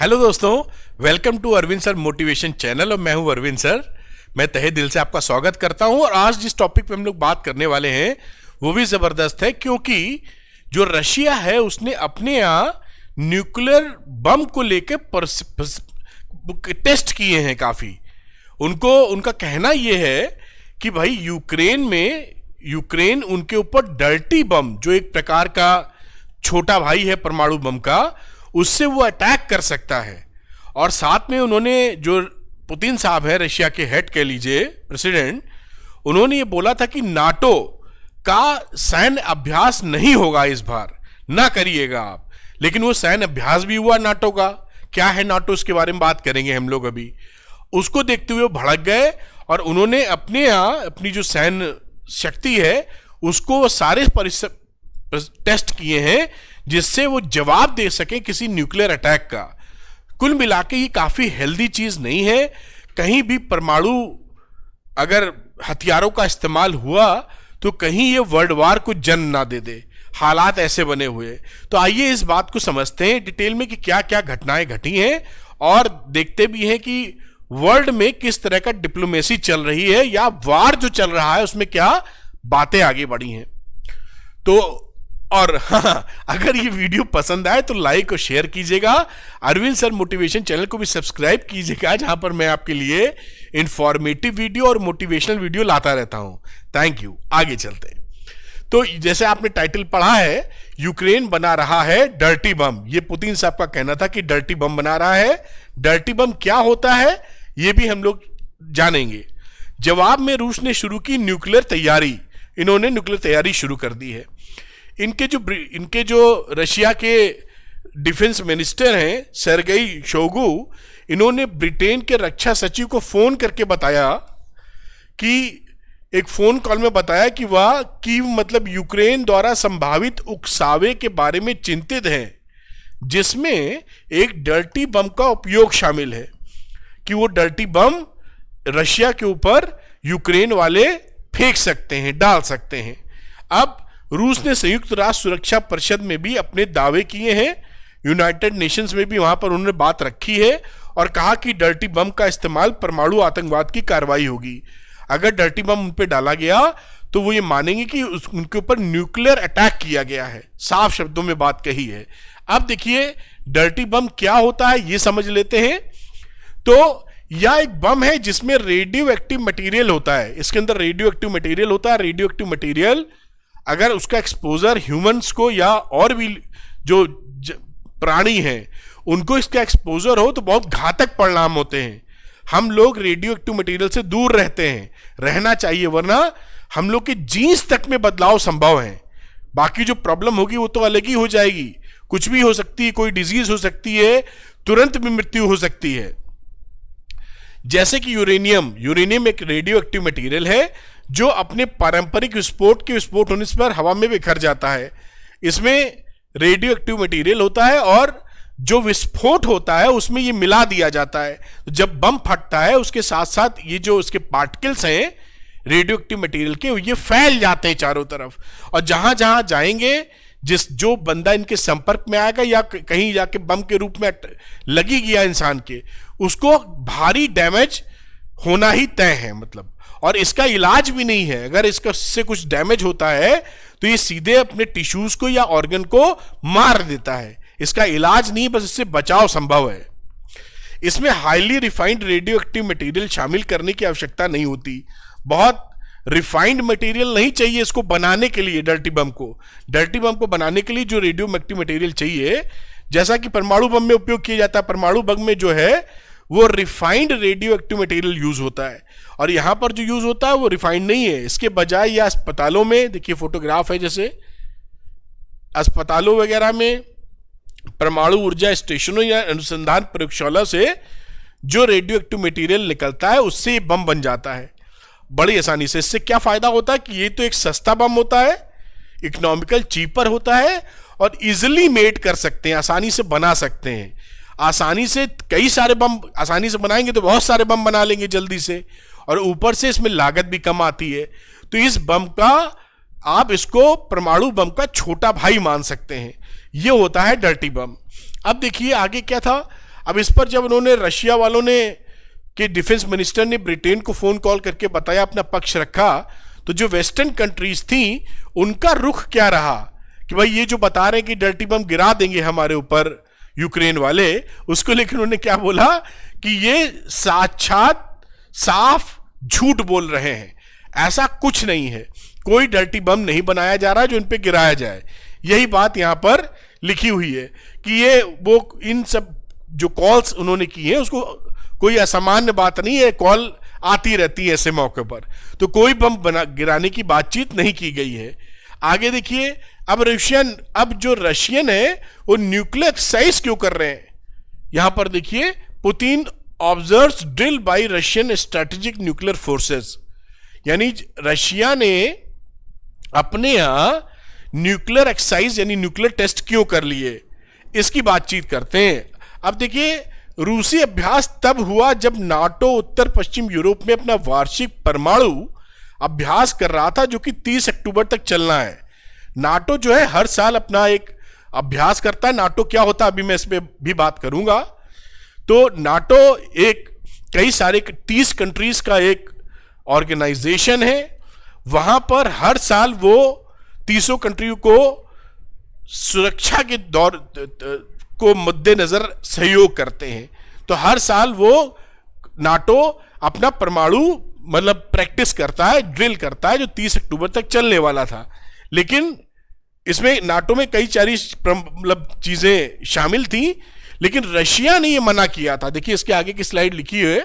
Hello दोस्तों, welcome to Arvind sir motivation channel और मैं हूं अरविंद सर। मैं तहे दिल से आपका स्वागत करता हूं और आज जिस टॉपिक पे हम लोग बात करने वाले हैं वो भी ज़बरदस्त है, क्योंकि जो रशिया है उसने अपने यहाँ न्यूक्लियर बम को लेकर टेस्ट किए हैं काफ़ी। उनका कहना ये है कि भाई यूक्रेन उनके ऊपर डर्टी बम, जो एक प्रकार का छोटा भाई है परमाणु बम का, उससे वो अटैक कर सकता है। और साथ में उन्होंने, जो पुतिन साहब है रशिया के हेड कह लीजिए, प्रेसिडेंट, उन्होंने ये बोला था कि नाटो का सैन्य अभ्यास नहीं होगा इस बार, ना करिएगा आप। लेकिन वो सैन्य अभ्यास भी हुआ नाटो का। क्या है नाटो, इसके बारे में बात करेंगे हम लोग अभी। उसको देखते हुए वो भड़क गए और उन्होंने अपने यहाँ अपनी जो सैन्य शक्ति है उसको सारे टेस्ट किए हैं जिससे वो जवाब दे सके किसी न्यूक्लियर अटैक का। कुल मिला के ये काफी हेल्दी चीज नहीं है। कहीं भी परमाणु अगर हथियारों का इस्तेमाल हुआ तो कहीं ये वर्ल्ड वार को जन्म ना दे दे। हालात ऐसे बने हुए। तो आइए इस बात को समझते हैं डिटेल में कि क्या क्या घटनाएं घटी हैं और देखते भी हैं कि वर्ल्ड में किस तरह का डिप्लोमेसी चल रही है या वार जो चल रहा है उसमें क्या बातें आगे बढ़ी हैं। तो और हाँ, अगर ये वीडियो पसंद आए तो लाइक और शेयर कीजिएगा। अरविंद सर मोटिवेशन चैनल को भी सब्सक्राइब कीजिएगा, जहां पर मैं आपके लिए इंफॉर्मेटिव वीडियो और मोटिवेशनल वीडियो लाता रहता हूं। Thank you. आगे चलते हैं। तो जैसे आपने टाइटल पढ़ा है, यूक्रेन बना रहा है डर्टी बम। ये पुतिन साहब का कहना था कि डर्टी बम बना रहा है। डर्टी बम क्या होता है ये भी हम लोग जानेंगे। जवाब में रूस ने शुरू की न्यूक्लियर तैयारी। इन्होंने न्यूक्लियर तैयारी शुरू कर दी है। इनके जो रशिया के डिफेंस मिनिस्टर हैं सेर्गेई शोइगु, इन्होंने ब्रिटेन के रक्षा सचिव को फोन करके बताया कि एक फोन कॉल में बताया कि वह कीव मतलब यूक्रेन द्वारा संभावित उकसावे के बारे में चिंतित हैं, जिसमें एक डर्टी बम का उपयोग शामिल है, कि वो डर्टी बम रशिया के ऊपर यूक्रेन वाले फेंक सकते हैं, डाल सकते हैं। अब रूस ने संयुक्त राष्ट्र सुरक्षा परिषद में भी अपने दावे किए हैं। यूनाइटेड नेशंस में भी वहां पर उन्होंने बात रखी है और कहा कि डर्टी बम का इस्तेमाल परमाणु आतंकवाद की कार्रवाई होगी। अगर डर्टी बम उन पर डाला गया तो वो ये मानेंगे कि उनके ऊपर न्यूक्लियर अटैक किया गया है। साफ शब्दों में बात कही है। अब देखिए डर्टी बम क्या होता है ये समझ लेते हैं। तो यह एक बम है जिसमें रेडियो एक्टिव मटेरियल होता है। इसके अंदर रेडियो एक्टिव मटेरियल होता है। रेडियो एक्टिव मटेरियल अगर उसका एक्सपोजर ह्यूमंस को या और भी जो प्राणी हैं उनको इसका एक्सपोजर हो तो बहुत घातक परिणाम होते हैं। हम लोग रेडियो एक्टिव मटेरियल से दूर रहते हैं, रहना चाहिए, वरना हम लोग के जीन्स तक में बदलाव संभव है। बाकी जो प्रॉब्लम होगी वो तो अलग ही हो जाएगी। कुछ भी हो सकती है, कोई डिजीज हो सकती है, तुरंत भी मृत्यु हो सकती है। जैसे कि यूरेनियम एक रेडियो एक्टिव मटेरियल है जो अपने पारंपरिक विस्फोट होने पर हवा में बिखर जाता है। इसमें रेडियो एक्टिव मटेरियल होता है और जो विस्फोट होता है उसमें ये मिला दिया जाता है। जब बम फटता है उसके साथ साथ ये जो इसके पार्टिकल्स हैं रेडियो एक्टिव मटेरियल के, ये फैल जाते हैं चारों तरफ। और जहां जहां जाएंगे, जो बंदा इनके संपर्क में आएगा या कहीं जाके बम के रूप में लगी गया इंसान के, उसको भारी डैमेज होना ही तय है मतलब। और इसका इलाज भी नहीं है। अगर इससे कुछ डैमेज होता है तो ये सीधे अपने टिश्यूज को या ऑर्गन को मार देता है। इसका इलाज नहीं, बस इससे बचाव संभव है। इसमें highly refined radio active material शामिल करने की आवश्यकता नहीं होती। बहुत रिफाइंड मटेरियल नहीं चाहिए इसको बनाने के लिए। डर्टी बम को बनाने के लिए जो रेडियो एक्टिव मटेरियल चाहिए, जैसा कि परमाणु बम में उपयोग किया जाता है, परमाणु बम में जो है वो refined radio active material use होता है। और यहां पर जो यूज होता है वो रिफाइंड नहीं है। इसके बजाय या अस्पतालों में, देखिए फोटोग्राफ है, जैसे अस्पतालों वगैरह में, परमाणु ऊर्जा स्टेशनों या अनुसंधान प्रयोगशाला से जो रेडियो एक्टिव मटेरियल निकलता है उससे बम बन जाता है बड़ी आसानी से। इससे क्या फायदा होता है कि ये तो एक सस्ता बम होता है, इकोनॉमिकल चीपर होता है और इजिली मेड कर सकते हैं, आसानी से बना सकते हैं। आसानी से कई सारे बम आसानी से बनाएंगे तो बहुत सारे बम बना लेंगे जल्दी से, और ऊपर से इसमें लागत भी कम आती है। तो इस बम का आप इसको परमाणु बम का छोटा भाई मान सकते हैं। ये होता है डर्टी बम। अब देखिए आगे क्या था। अब इस पर जब उन्होंने रशिया वालों ने कि डिफेंस मिनिस्टर ने ब्रिटेन को फोन कॉल करके बताया, अपना पक्ष रखा, तो जो वेस्टर्न कंट्रीज थी उनका रुख क्या रहा कि भाई ये जो बता रहे हैं कि डर्टी बम गिरा देंगे हमारे ऊपर यूक्रेन वाले, उसको लेकर उन्होंने क्या बोला कि ये साक्षात साफ झूठ बोल रहे हैं, ऐसा कुछ नहीं है, कोई डर्टी बम नहीं बनाया जा रहा जो इन पे गिराया जाए। यही बात यहां पर लिखी हुई है कि ये वो इन सब जो कॉल्स उन्होंने की है उसको कोई असामान्य बात नहीं है, कॉल आती रहती है ऐसे मौके पर, तो कोई बम गिराने की बातचीत नहीं की गई है। आगे देखिए, अब जो रशियन है वो न्यूक्लियर एक्सरसाइज क्यों कर रहे हैं, यहां पर देखिए, Putin observes drill bye Russian strategic nuclear forces, यानी रशिया ने अपने यहां न्यूक्लियर एक्सरसाइज यानी न्यूक्लियर टेस्ट क्यों कर लिए, इसकी बातचीत करते हैं। अब देखिए, रूसी अभ्यास तब हुआ जब नाटो उत्तर पश्चिम यूरोप में अपना वार्षिक परमाणु अभ्यास कर रहा था, जो कि 30 अक्टूबर तक चलना है। नाटो जो है हर साल अपना एक अभ्यास करता है। नाटो क्या होता है अभी मैं इसमें भी बात करूंगा। तो नाटो एक कई सारे 30 कंट्रीज का एक ऑर्गेनाइजेशन है, वहां पर हर साल वो 30 कंट्रियों को सुरक्षा के दौर को मद्देनजर सहयोग करते हैं। तो हर साल वो नाटो अपना परमाणु मतलब प्रैक्टिस करता है, ड्रिल करता है, जो 30 अक्टूबर तक चलने वाला था। लेकिन इसमें नाटो में कई सारी मतलब चीजें शामिल थी, लेकिन रशिया ने यह मना किया था। देखिए इसके आगे की स्लाइड लिखी है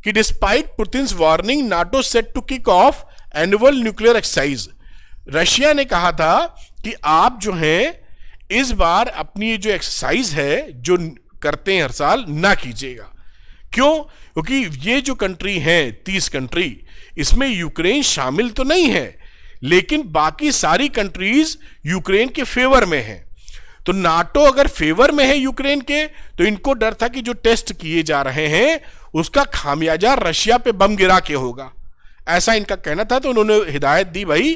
कि despite Putin's warning NATO set to kick off annual nuclear exercise. Russia ने कहा था कि आप जो हैं इस बार अपनी ये जो एक्सरसाइज है जो करते हैं हर साल ना कीजिएगा। क्यों? क्योंकि ये जो कंट्री है 30 कंट्री, इसमें यूक्रेन शामिल तो नहीं है, लेकिन बाकी सारी कंट्रीज यूक्रेन के फेवर में है। तो नाटो अगर फेवर में है यूक्रेन के, तो इनको डर था कि जो टेस्ट किए जा रहे हैं उसका खामियाजा रशिया पे बम गिरा के होगा, ऐसा इनका कहना था। तो उन्होंने हिदायत दी भाई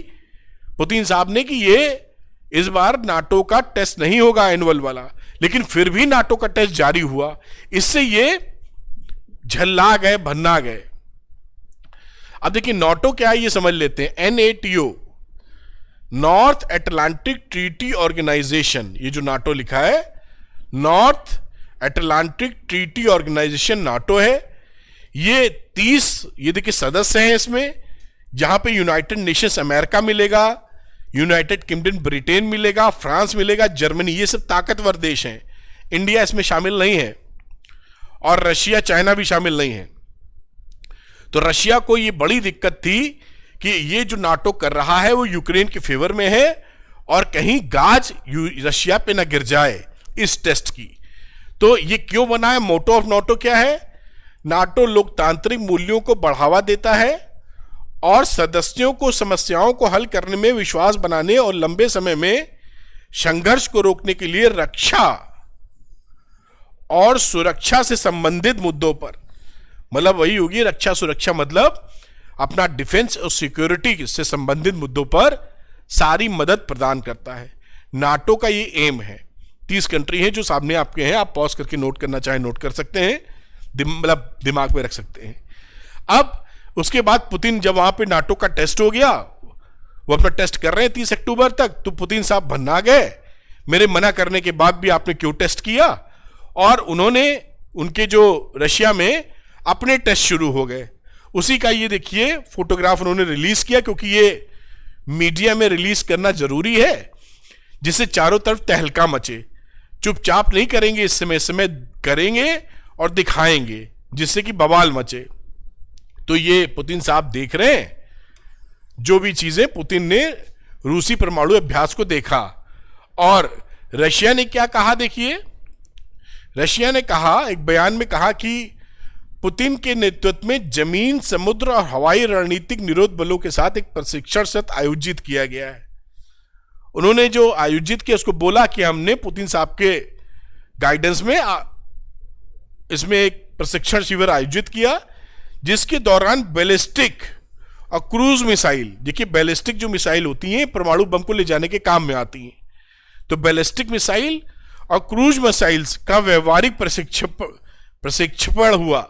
पुतिन साहब ने कि ये इस बार नाटो का टेस्ट नहीं होगा एनुअल वाला, लेकिन फिर भी नाटो का टेस्ट जारी हुआ। इससे ये झल्ला गए, भन्ना गए। अब देखिए नाटो क्या है ये समझ लेते हैं। NATO, north Atlantic treaty organisation, ये जो नाटो लिखा है north Atlantic treaty organisation NATO है। ये 30 ये देखिए सदस्य हैं इसमें, जहां पे यूनाइटेड नेशंस अमेरिका मिलेगा, यूनाइटेड किंगडम ब्रिटेन मिलेगा, फ्रांस मिलेगा, जर्मनी, ये सब ताकतवर देश हैं। इंडिया इसमें शामिल नहीं है और रशिया चाइना भी शामिल नहीं है। तो रशिया को ये बड़ी दिक्कत थी कि ये जो नाटो कर रहा है वो यूक्रेन के फेवर में है और कहीं गाज रशिया पे ना गिर जाए इस टेस्ट की। तो ये क्यों बना है? मोटो ऑफ नाटो क्या है? नाटो लोकतांत्रिक मूल्यों को बढ़ावा देता है और सदस्यों को समस्याओं को हल करने में विश्वास बनाने और लंबे समय में संघर्ष को रोकने के लिए रक्षा और सुरक्षा से संबंधित मुद्दों पर, मतलब वही होगी रक्षा सुरक्षा, मतलब अपना डिफेंस और सिक्योरिटी से संबंधित मुद्दों पर सारी मदद प्रदान करता है। नाटो का ये एम है। 30 कंट्री हैं जो सामने आपके हैं, आप पॉज करके नोट करना चाहें नोट कर सकते हैं, मतलब दिमाग में रख सकते हैं। अब उसके बाद पुतिन जब वहां पे नाटो का टेस्ट हो गया, वो अपना टेस्ट कर रहे हैं 30 अक्टूबर तक, तो पुतिन साहब भन्ना गए, मेरे मना करने के बाद भी आपने क्यों टेस्ट किया। और उन्होंने उनके जो रशिया में अपने टेस्ट शुरू हो गए। उसी का ये देखिए फोटोग्राफ उन्होंने रिलीज किया, क्योंकि ये मीडिया में रिलीज करना जरूरी है जिससे चारों तरफ तहलका मचे। चुपचाप नहीं करेंगे, इस समय करेंगे और दिखाएंगे जिससे कि बवाल मचे। तो ये पुतिन साहब देख रहे हैं जो भी चीजें पुतिन ने रूसी परमाणु अभ्यास को देखा। और रशिया ने क्या कहा देखिए, रशिया ने कहा एक बयान में कहा कि पुतिन के नेतृत्व में जमीन, समुद्र और हवाई रणनीतिक निरोध बलों के साथ एक प्रशिक्षण सत्र आयोजित किया गया है। उन्होंने जो आयोजित किया उसको बोला कि हमने पुतिन साहब के गाइडेंस में इसमें एक प्रशिक्षण शिविर आयोजित किया, जिसके दौरान बैलिस्टिक और क्रूज मिसाइल, देखिए बैलिस्टिक जो मिसाइल होती हैं परमाणु बम को ले जाने के काम में आती हैं, तो बैलिस्टिक मिसाइल और क्रूज मिसाइल्स का व्यवहारिक प्रशिक्षण हुआ।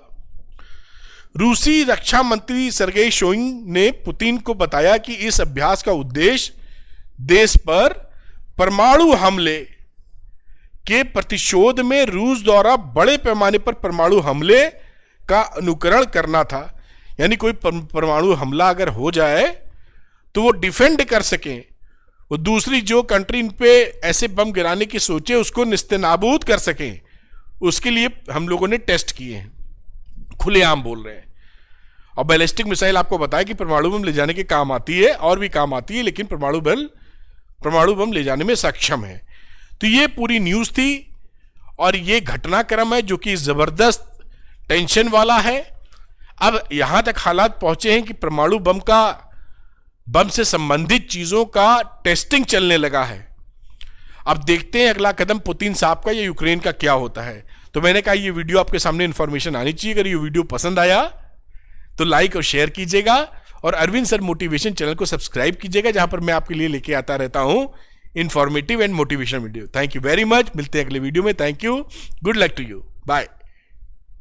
रूसी रक्षा मंत्री सर्गेई शोइगु ने पुतिन को बताया कि इस अभ्यास का उद्देश्य देश पर परमाणु हमले के प्रतिशोध में रूस द्वारा बड़े पैमाने पर परमाणु हमले का अनुकरण करना था। यानी कोई परमाणु हमला अगर हो जाए तो वो डिफेंड कर सके, वो दूसरी जो कंट्री इन पे ऐसे बम गिराने की सोचे उसको निस्तेनाबूद कर सके, उसके लिए हम लोगों ने टेस्ट किए हैं, खुलेआम बोल रहे हैं। और बैलिस्टिक मिसाइल आपको बताया कि परमाणु बम ले जाने के काम आती है और भी काम आती है, लेकिन परमाणु बम ले जाने में सक्षम है। तो ये पूरी न्यूज थी और ये घटनाक्रम है जो कि जबरदस्त टेंशन वाला है। अब यहां तक हालात पहुंचे हैं कि परमाणु बम से संबंधित चीजों का टेस्टिंग चलने लगा है। अब देखते हैं अगला कदम पुतिन साहब का या यूक्रेन का क्या होता है। तो मैंने कहा ये वीडियो आपके सामने इंफॉर्मेशन आनी चाहिए। अगर ये वीडियो पसंद आया तो लाइक और शेयर कीजिएगा और अरविंद सर मोटिवेशन चैनल को सब्सक्राइब कीजिएगा, जहां पर मैं आपके लिए लेके आता रहता हूं informative and motivation video. Thank you very much. मिलते हैं अगले वीडियो में। Thank you. Good luck to you. Bye.